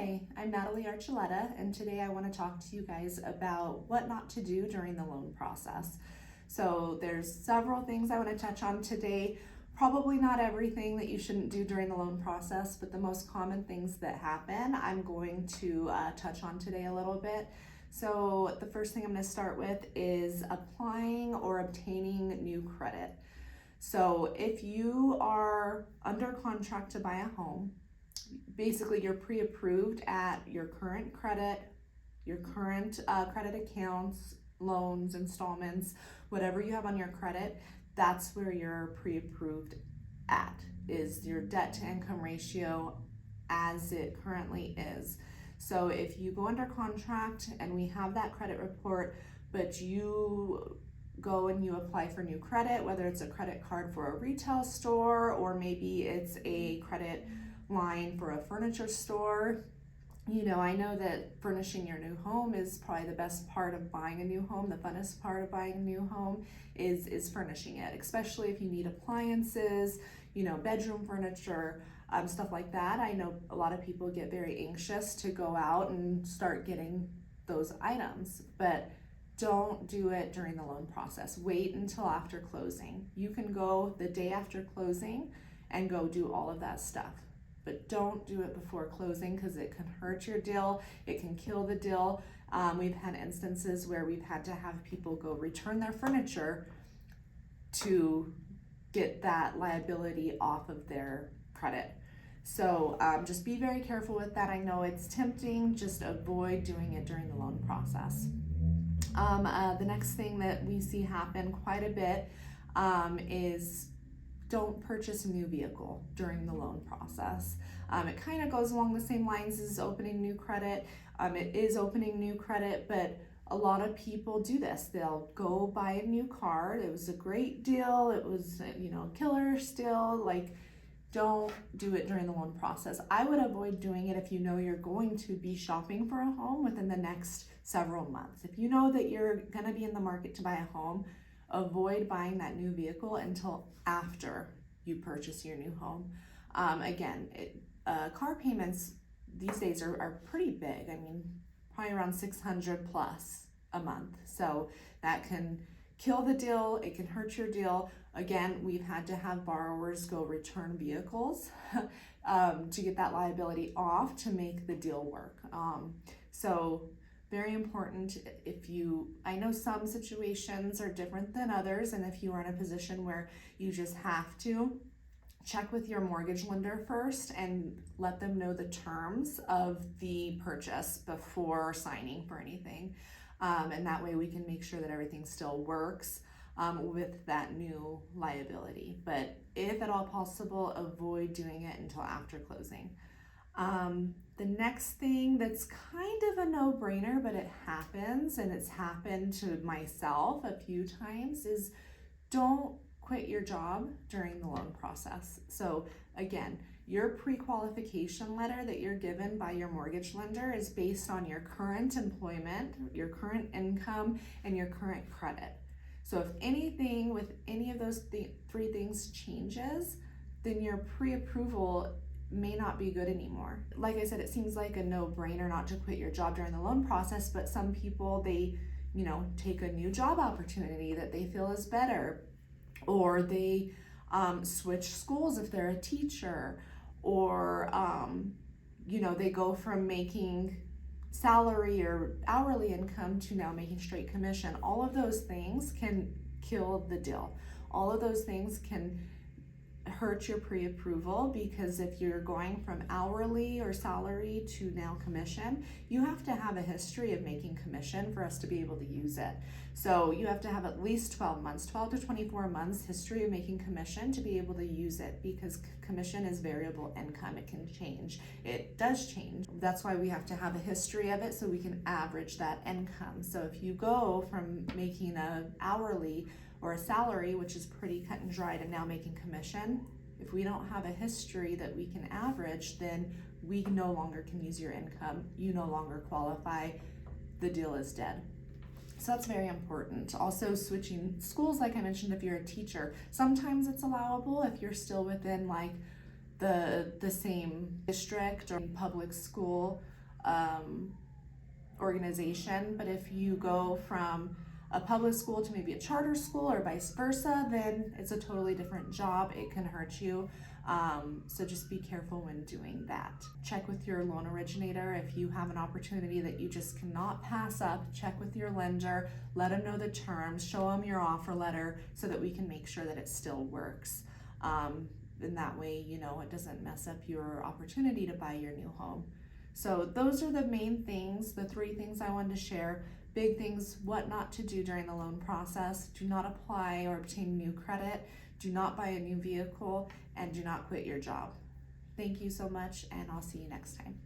Hi, I'm Natalie Archuleta, and today I want to talk to you guys about what not to do during the loan process. So there's several things I want to touch on today. Probably not everything that you shouldn't do during the loan process, but the most common things that happen, I'm going to touch on today a little bit. So the first thing I'm going to start with is applying or obtaining new credit. So if you are under contract to buy a home, basically you're pre-approved at your current credit, your current credit accounts, loans, installments, whatever you have on your credit, that's where you're pre-approved at, is your debt to income ratio as it currently is. So if you go under contract and we have that credit report, but you go and you apply for new credit, whether it's a credit card for a retail store or maybe it's a credit line for a furniture store. You know, I know that furnishing your new home is probably the best part of buying a new home. The funnest part of buying a new home is furnishing it, especially if you need appliances, you know, bedroom furniture, stuff like that. I know a lot of people get very anxious to go out and start getting those items, but don't do it during the loan process. Wait until after closing. You can go the day after closing and go do all of that stuff. But don't do it before closing because it can hurt your deal, it can kill the deal. We've had instances where we've had to have people go return their furniture to get that liability off of their credit. So just be very careful with that. I know it's tempting, just avoid doing it during the loan process. The next thing that we see happen quite a bit is don't purchase a new vehicle during the loan process. It kind of goes along the same lines as opening new credit. It is opening new credit, but a lot of people do this. They'll go buy a new car. It was a great deal. It was, you know, killer still. Like, don't do it during the loan process. I would avoid doing it if you know you're going to be shopping for a home within the next several months. If you know that you're going to be in the market to buy a home, avoid buying that new vehicle until after you purchase your new home. Again, car payments these days are pretty big. I mean, probably around $600 plus a month. So that can kill the deal. It can hurt your deal. Again, we've had to have borrowers go return vehicles to get that liability off to make the deal work. So very important. I know some situations are different than others, and if you are in a position where you just have to, check with your mortgage lender first and let them know the terms of the purchase before signing for anything. And that way we can make sure that everything still works with that new liability. But if at all possible, avoid doing it until after closing. The next thing that's kind of a no-brainer, but it happens, and it's happened to myself a few times, is don't quit your job during the loan process. So again, your pre-qualification letter that you're given by your mortgage lender is based on your current employment, your current income, and your current credit. So if anything with any of those three things changes, then your pre-approval may not be good anymore. Like I said, it seems like a no-brainer not to quit your job during the loan process, but some people, they, you know, take a new job opportunity that they feel is better, or they switch schools if they're a teacher, or you know, they go from making salary or hourly income to now making straight commission. All of those things can kill the deal. All of those things can hurt your pre-approval, because if you're going from hourly or salary to now commission, you have to have a history of making commission for us to be able to use it. So you have to have at least 12 to 24 months history of making commission to be able to use it, because commission is variable income. It can change. It does change. That's why we have to have a history of it so we can average that income. So if you go from making a hourly or a salary, which is pretty cut and dried, and now making commission, if we don't have a history that we can average, then we no longer can use your income. You no longer qualify. The deal is dead. So that's very important. Also, switching schools, like I mentioned, if you're a teacher, sometimes it's allowable if you're still within like the same district or public school. organization, but if you go from a public school to maybe a charter school or vice versa, then it's a totally different job. It can hurt you. So just be careful when doing that. Check with your loan originator. If you have an opportunity that you just cannot pass up, check with your lender, let them know the terms, show them your offer letter so that we can make sure that it still works. And that way, you know, it doesn't mess up your opportunity to buy your new home. So those are the main things, the 3 things I wanted to share. Big things, what not to do during the loan process. Do not apply or obtain new credit. Do not buy a new vehicle, and do not quit your job. Thank you so much, and I'll see you next time.